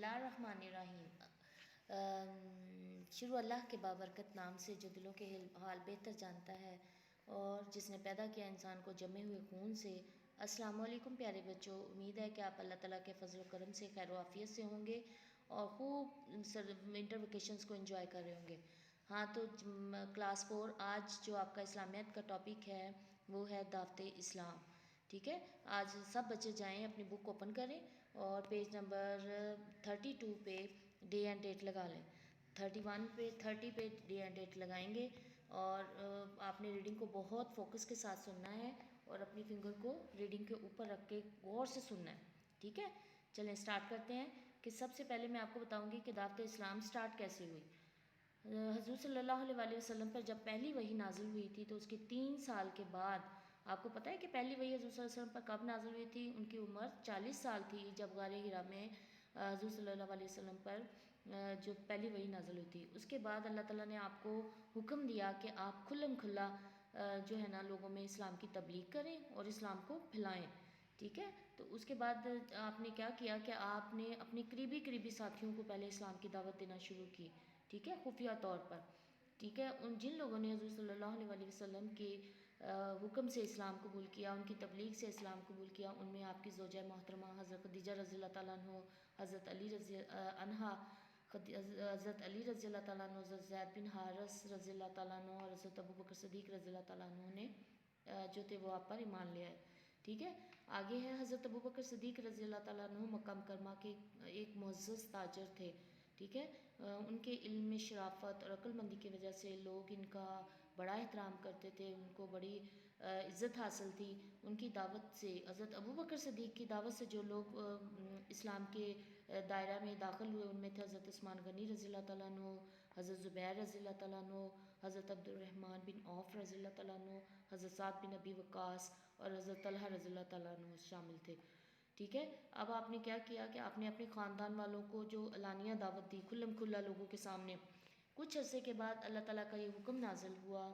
اللہ الرحمن الرحیم۔ شروع اللہ کے بابرکت نام سے جو دلوں کے حال بہتر جانتا ہے اور جس نے پیدا کیا انسان کو جمے ہوئے خون سے۔ السلام علیکم پیارے بچوں، امید ہے کہ آپ اللہ تعالیٰ کے فضل و کرم سے خیر و عافیت سے ہوں گے اور خوب ونٹر ویکیشنز کو انجوائے کر رہے ہوں گے۔ ہاں تو کلاس 4 آج جو آپ کا اسلامیات کا ٹاپک ہے وہ ہے دعوت اسلام۔ ٹھیک ہے، آج سب بچے جائیں اپنی بک اوپن کریں اور پیج نمبر 32 پہ ڈے اینڈ ڈیٹ لگا لیں۔ 30 پہ ڈے اینڈ ڈیٹ لگائیں گے اور آپ نے ریڈنگ کو بہت فوکس کے ساتھ سننا ہے اور اپنی فنگر کو ریڈنگ کے اوپر رکھ کے غور سے سننا ہے۔ ٹھیک ہے، چلیں اسٹارٹ کرتے ہیں کہ سب سے پہلے میں آپ کو بتاؤں گی کہ دعوت اسلام اسٹارٹ کیسے ہوئی۔ حضور صلی اللہ علیہ وسلم پر جب پہلی وحی نازل ہوئی تھی تو اس کے 3 سال کے بعد، آپ کو پتہ ہے کہ پہلی وحی حضور صلی اللہ علیہ وسلم پر کب نازل ہوئی تھی؟ ان کی عمر 40 سال تھی جب غار حرا میں حضور صلی اللہ علیہ وسلم پر جو پہلی وحی نازل ہوئی تھی۔ اس کے بعد اللہ تعالیٰ نے آپ کو حکم دیا کہ آپ کھلم کھلا جو ہے نا لوگوں میں اسلام کی تبلیغ کریں اور اسلام کو پھیلائیں۔ ٹھیک ہے، تو اس کے بعد آپ نے کیا کیا کہ آپ نے اپنے قریبی ساتھیوں کو پہلے اسلام کی دعوت دینا شروع کی۔ ٹھیک ہے، خفیہ طور پر۔ ٹھیک ہے، جن لوگوں نے حضور صلی اللہ علیہ وسلم کے حکم سے اسلام قبول کیا، ان کی تبلیغ سے اسلام قبول کیا، ان میں آپ کی زوجہ محترمہ حضرت خدیجہ رضی اللہ تعالیٰ عنہ، حضرت علی رضی اللہ تعالیٰ عنہ، حضرت زید بن حارث رضی اللہ تعالیٰ عنہ اور حضرت ابوبکر صدیق رضی اللہ تعالیٰ عنہ نے جو تھے وہ آپ پر ایمان لے آئے۔ ٹھیک ہے، آگے ہے حضرت ابوبکر صدیق رضی اللہ تعالیٰ عنہ مکہ مکرمہ کے ایک معزز تاجر تھے۔ ٹھیک ہے، ان کے علم میں شرافت اور عقل مندی کی وجہ سے لوگ ان کا بڑا احترام کرتے تھے، ان کو بڑی عزت حاصل تھی۔ ان کی دعوت سے، حضرت ابوبکر صدیق کی دعوت سے جو لوگ اسلام کے دائرہ میں داخل ہوئے ان میں تھے حضرت عثمان غنی رضی اللہ تعالیٰ عنہ، حضرت زبیر رضی اللہ تعالیٰ عنہ، حضرت عبد الرحمن بن عوف رضی اللہ تعالیٰ عنہ، حضرت سعد بن ابی وقاص اور حضرت طلحہ رضی اللہ تعالیٰ عنہ شامل تھے۔ ٹھیک ہے، اب آپ نے کیا کیا کہ آپ نے اپنے خاندان والوں کو جو علانیہ دعوت دی کھلم کھلا لوگوں کے سامنے۔ کچھ عرصے کے بعد اللہ تعالیٰ کا یہ حکم نازل ہوا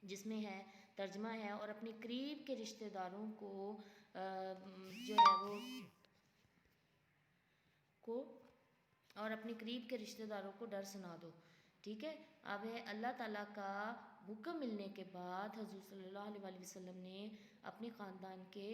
جس میں ہے ترجمہ ہے اور اپنے قریب کے رشتہ داروں کو جو ہے وہ ڈر سنا دو۔ ٹھیک ہے، اب ہے اللہ تعالیٰ کا حکم ملنے کے بعد حضور صلی اللہ علیہ وسلم نے اپنے خاندان کے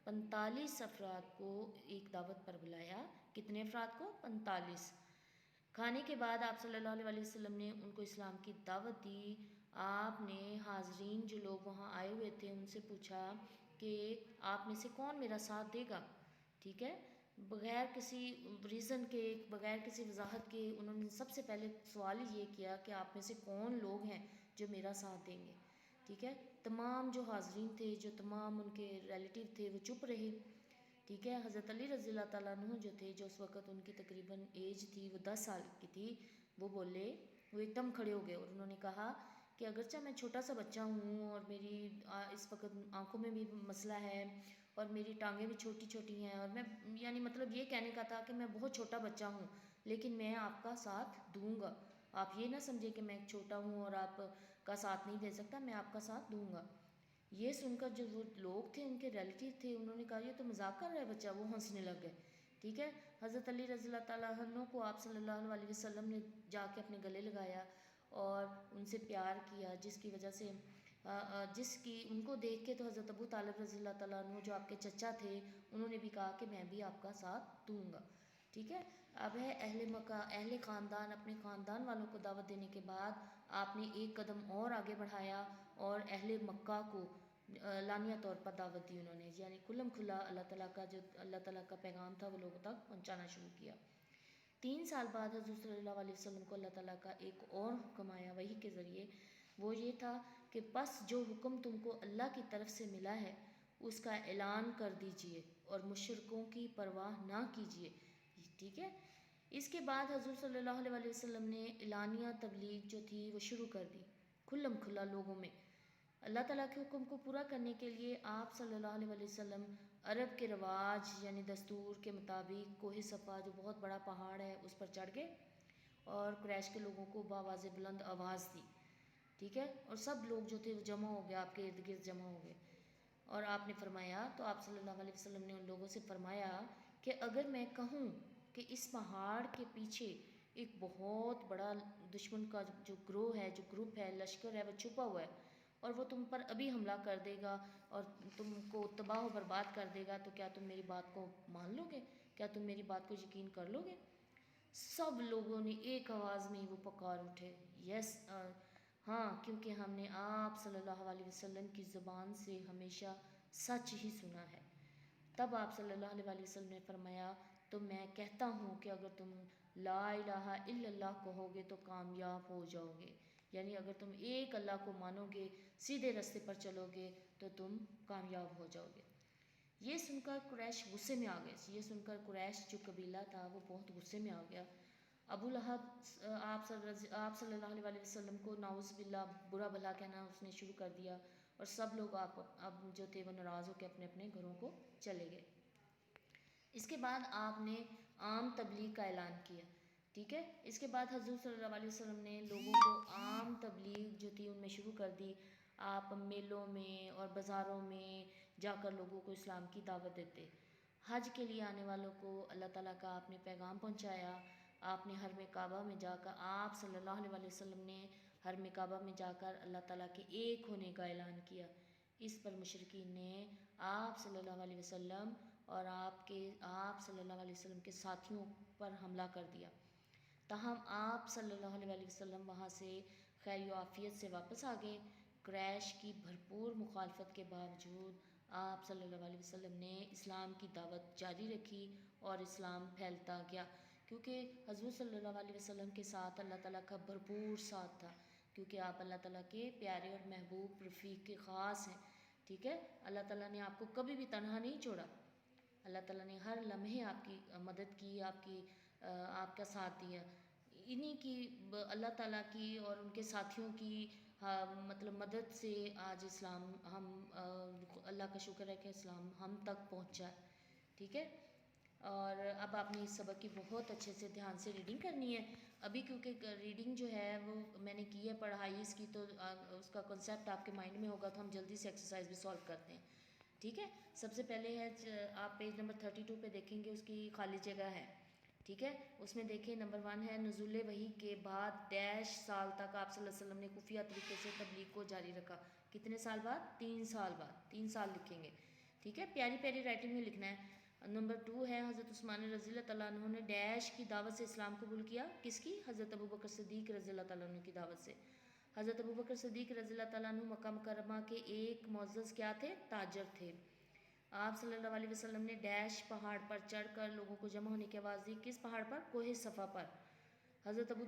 45 افراد کو ایک دعوت پر بلایا۔ کتنے افراد کو؟ 45۔ کھانے کے بعد آپ صلی اللہ علیہ وسلم نے ان کو اسلام کی دعوت دی۔ آپ نے حاضرین جو لوگ وہاں آئے ہوئے تھے ان سے پوچھا کہ آپ میں سے کون میرا ساتھ دے گا؟ ٹھیک ہے، بغیر کسی ریزن کے، بغیر کسی وضاحت کے انہوں نے سب سے پہلے سوال یہ کیا کہ آپ میں سے کون لوگ ہیں جو میرا ساتھ دیں گے؟ ٹھیک ہے، تمام جو حاضرین تھے، جو تمام ان کے ریلیٹیو تھے وہ چپ رہے۔ ٹھیک ہے، حضرت علی رضی اللہ تعالیٰ عنہ جو تھے، جو اس وقت ان کی تقریباً ایج تھی وہ 10 سال کی تھی، وہ بولے، وہ ایک دم کھڑے ہو گئے اور انہوں نے کہا کہ اگرچہ میں چھوٹا سا بچہ ہوں اور میری اس وقت آنکھوں میں بھی مسئلہ ہے اور میری ٹانگیں بھی چھوٹی چھوٹی ہیں اور میں یعنی مطلب یہ کہنے کا تھا کہ میں بہت چھوٹا بچہ ہوں، لیکن میں آپ کا ساتھ دوں گا۔ آپ یہ نہ سمجھے کہ میں چھوٹا ہوں اور آپ کا ساتھ نہیں دے سکتا، میں آپ کا ساتھ دوں گا۔ یہ سن کر جو وہ لوگ تھے، ان کے ریلیٹیو تھے، انہوں نے کہا یہ تو مذاق کر رہا ہے بچہ، وہ ہنسنے لگ گئے۔ ٹھیک ہے، حضرت علی رضی اللہ تعالیٰ عنہ کو آپ صلی اللہ علیہ وسلم نے جا کے اپنے گلے لگایا اور ان سے پیار کیا، جس کی وجہ سے ان کو دیکھ کے تو حضرت ابو طالب رضی اللہ تعالیٰ عنہ جو آپ کے چچا تھے انہوں نے بھی کہا کہ میں بھی آپ کا ساتھ دوں گا۔ ٹھیک ہے، اب ہے اہل مکہ، اہل خاندان، اپنے خاندان والوں کو دعوت دینے کے بعد آپ نے ایک قدم اور آگے بڑھایا اور اہل مکہ کو لانیہ طور پر دعوت دی انہوں نے، یعنی کھلم کھلا اللہ تعالیٰ کا پیغام تھا وہ لوگوں تک پہنچانا شروع کیا۔ 3 سال بعد حضور صلی اللہ علیہ وسلم کو اللہ تعالیٰ کا ایک اور حکم آیا وحی کے ذریعے، وہ یہ تھا کہ بس جو حکم تم کو اللہ کی طرف سے ملا ہے اس کا اعلان کر دیجئے اور مشرکوں کی پرواہ نہ کیجئے۔ ٹھیک ہے، اس کے بعد حضور صلی اللہ علیہ وسلم نے اعلانیہ تبلیغ جو تھی وہ شروع کر دی کھلم کھلا لوگوں میں۔ اللہ تعالیٰ کے حکم کو پورا کرنے کے لیے آپ صلی اللہ علیہ وسلم عرب کے رواج یعنی دستور کے مطابق کوہ صفا جو بہت بڑا پہاڑ ہے اس پر چڑھ گئے اور قریش کے لوگوں کو بآواز بلند آواز دی۔ ٹھیک ہے، اور سب لوگ جو تھے وہ جمع ہو گئے، آپ کے ارد گرد جمع ہو گئے اور آپ نے فرمایا، تو آپ صلی اللہ علیہ وسلم نے ان لوگوں سے فرمایا کہ اگر میں کہوں کہ اس پہاڑ کے پیچھے ایک بہت بڑا دشمن کا جو گروہ ہے، جو گروپ ہے، لشکر ہے، وہ چھپا ہوا ہے اور وہ تم پر ابھی حملہ کر دے گا اور تم کو تباہ و برباد کر دے گا، تو کیا تم میری بات کو مان لو گے؟ کیا تم میری بات کو یقین کر لو گے؟ سب لوگوں نے ایک آواز میں وہ پکار اٹھے، یس، ہاں، کیونکہ ہم نے آپ صلی اللہ علیہ وسلم کی زبان سے ہمیشہ سچ ہی سنا ہے۔ تب آپ صلی اللہ علیہ وسلم نے فرمایا، تو میں کہتا ہوں کہ اگر تم لا الہ الا اللہ کہو گے تو کامیاب ہو جاؤ گے، یعنی اگر تم ایک اللہ کو مانو گے، سیدھے راستے پر چلو گے تو تم کامیاب ہو جاؤ گے۔ یہ سن کر قریش غصے میں آ گئے، یہ سن کر قریش جو قبیلہ تھا وہ بہت غصے میں آ گیا۔ ابو لہب آپ صلی اللہ علیہ وسلم کو نعوذ باللہ برا بھلا کہنا اس نے شروع کر دیا اور سب لوگ اب جو تھے وہ ناراض ہو کے اپنے اپنے گھروں کو چلے گئے۔ اس کے بعد آپ نے عام تبلیغ کا اعلان کیا، ٹھیک ہے۔ اس کے بعد حضور صلی اللہ علیہ وسلم نے لوگوں کو عام تبلیغ جو تھی ان میں شروع کر دی۔ آپ میلوں میں اور بازاروں میں جا کر لوگوں کو اسلام کی دعوت دیتے۔ حج کے لیے آنے والوں کو اللہ تعالیٰ کا آپ نے پیغام پہنچایا۔ آپ نے حرم کعبہ میں جا کر، آپ صلی اللہ علیہ وسلم نے حرم کعبہ میں جا کر اللہ تعالیٰ کے ایک ہونے کا اعلان کیا۔ اس پر مشرکین نے آپ صلی اللہ علیہ وسلم اور آپ صلی اللہ علیہ وسلم کے ساتھیوں پر حملہ کر دیا، تاہم آپ صلی اللہ علیہ وسلم وہاں سے خیر و عافیت سے واپس آ گئے۔ قریش کی بھرپور مخالفت کے باوجود آپ صلی اللہ علیہ وسلم نے اسلام کی دعوت جاری رکھی اور اسلام پھیلتا گیا، کیونکہ حضور صلی اللہ علیہ وسلم کے ساتھ اللہ تعالیٰ کا بھرپور ساتھ تھا، کیونکہ آپ اللہ تعالیٰ کے پیارے اور محبوب رفیق کے خاص ہیں، ٹھیک ہے۔ اللہ تعالیٰ نے آپ کو کبھی بھی تنہا نہیں چھوڑا، اللہ تعالیٰ نے ہر لمحے آپ کی مدد کی، آپ کا ساتھ دیا۔ انہی کی اللہ تعالیٰ کی اور ان کے ساتھیوں کی مطلب مدد سے آج اسلام اللہ کا شکر ہے کہ اسلام ہم تک پہنچا ہے، ٹھیک ہے۔ اور اب آپ نے اس سبق کی بہت اچھے سے دھیان سے ریڈنگ کرنی ہے ابھی، کیونکہ ریڈنگ جو ہے وہ میں نے کی ہے پڑھائی اس کی، تو اس کا کنسیپٹ آپ کے مائنڈ میں ہوگا، تو ہم جلدی سے ایکسرسائز بھی سالو کرتے ہیں، ٹھیک ہے۔ سب سے پہلے ہے آپ پیج نمبر 32 پہ دیکھیں گے، اس کی خالی جگہ ہے، ٹھیک ہے۔ اس میں دیکھیں نمبر 1 ہے، نزول وحی کے بعد ڈیش سال تک آپ صلی اللہ علیہ وسلم نے خفیہ طریقے سے تبلیغ کو جاری رکھا۔ کتنے سال بعد؟ 3 سال بعد، 3 سال لکھیں گے، ٹھیک ہے، پیاری پیاری رائٹنگ میں لکھنا ہے۔ نمبر 2 ہے، حضرت عثمان رضی اللہ تعالیٰ عنہ نے ڈیش کی دعوت سے اسلام قبول کیا، کس کی؟ حضرت ابوبکر صدیق رضی اللہ تعالیٰ عنہ کی دعوت سے۔ حضرت ابوبکر صدیق رضی اللہ تعالیٰ عنہ مکہ مکرمہ کے ایک معزز کیا تھے؟ تاجر تھے۔ آپ صلی اللہ علیہ وسلم نے ڈیش پہاڑ پر چڑھ کر لوگوں کو جمع ہونے کی آواز دی، کس پہاڑ پر؟ کوہ صفا پر۔ حضرت ابو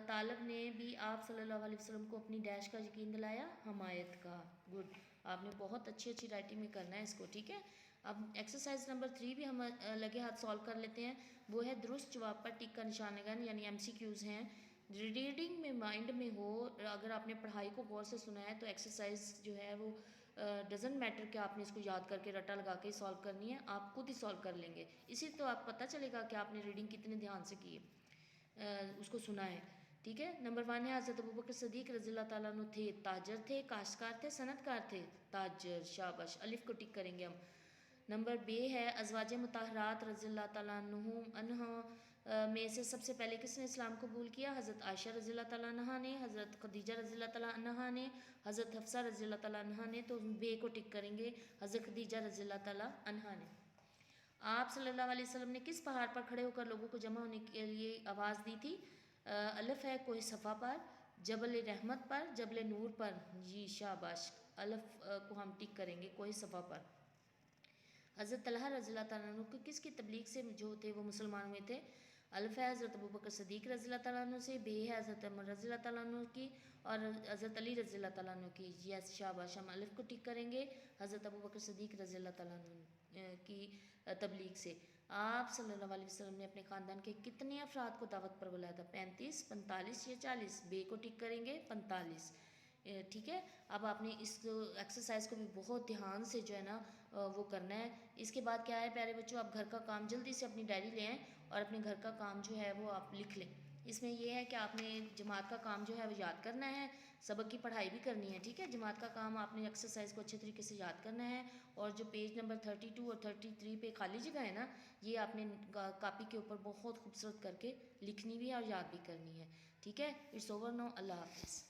طالب نے بھی آپ صلی اللہ علیہ وسلم کو اپنی ڈیش کا یقین دلایا، حمایت کا۔ گڈ، آپ نے بہت اچھی رائٹنگ میں کرنا ہے اس کو، ٹھیک ہے۔ اب ایکسرسائز نمبر 3 بھی ہم لگے ہاتھ سالو کر لیتے ہیں، وہ ہے درست جواب پر ٹک کا نشان لگائیں، یعنی MCQs ہیں۔ ریڈنگ میں مائنڈ میں ہو، اگر آپ نے پڑھائی کو غور سے سنا ہے تو ایکسرسائز جو ہے وہ ڈزنٹ میٹر کہ آپ نے اس کو یاد کر کے رٹا لگا کے سالو کرنی ہے، آپ خود ہی سالو کر لیں گے، اسی تو آپ پتہ چلے گا کہ آپ نے ریڈنگ کتنے دھیان سے کی ہے، اس کو سنا ہے، ٹھیک ہے۔ نمبر 1 ہے، حضرت ابوبکر صدیق رضی اللہ تعالیٰ عنہ تھے تاجر تھے، کاشتکار تھے، صنعت کار تھے؟ تاجر، شاباش، الف کو ٹک کریں گے ہم۔ نمبر B ہے، ازواج مطہرات رضی اللہ تعالیٰ عنہ میں سے سب سے پہلے کس نے اسلام قبول کیا؟ حضرت عائشہ رضی اللہ تعالیٰ عنہ نے، حضرت خدیجہ رضی اللہ تعالیٰ عنہ نے، حضرت حفصہ رضی اللہ تعالیٰ عنہ نے، تو B کو ٹک کریں گے، حضرت خدیجہ رضی اللہ تعالیٰ عنہ نے۔ آپ صلی اللہ علیہ وسلم نے کس پہاڑ پر کھڑے ہو کر لوگوں کو جمع ہونے کے لیے آواز دی تھی؟ الف ہے، کوہ صفا پر، جبل رحمت پر، جبل نور پر؟ جی شاباش، الف کو ہم ٹک کریں گے، کوہ صفا پر۔ حضرت طلحہ رضی اللہ تعالیٰ عنہ کو کس کی تبلیغ سے جو تھے وہ مسلمان ہوئے تھے؟ الف ہے، حضرت ابوبکر صدیق رضی اللہ تعالیٰ عنہ سے، B ہے، حضرت عمر رضی اللہ تعالیٰ عنہ کی، اور حضرت علی رضی اللہ تعالیٰ عنہ کی۔ یس شاباش، ہم الف کو ٹک کریں گے، حضرت ابوبکر صدیق رضی اللہ تعالیٰ عنہ کی تبلیغ سے۔ آپ صلی اللہ علیہ وسلم نے اپنے خاندان کے کتنے افراد کو دعوت پر بلایا تھا؟ 35، 45 یا 40؟ B کو ٹک کریں گے، 45، ٹھیک ہے۔ اب آپ نے اس ایکسرسائز کو بھی بہت دھیان سے جو ہے نا وہ کرنا ہے۔ اس کے بعد کیا ہے پیارے بچوں، آپ گھر کا کام جلدی سے اپنی ڈائری لے آئیں اور اپنے گھر کا کام جو ہے وہ آپ لکھ لیں۔ اس میں یہ ہے کہ آپ نے جماعت کا کام جو ہے وہ یاد کرنا ہے، سبق کی پڑھائی بھی کرنی ہے، ٹھیک ہے، جماعت کا کام آپ نے ایکسرسائز کو اچھے طریقے سے یاد کرنا ہے، اور جو پیج نمبر 32 اور 33 پہ خالی جگہ ہے نا، یہ آپ نے کاپی کے اوپر بہت خوبصورت کر کے لکھنی بھی ہے اور یاد بھی کرنی ہے، ٹھیک ہے۔ اٹس اوور نو، اللہ حافظ۔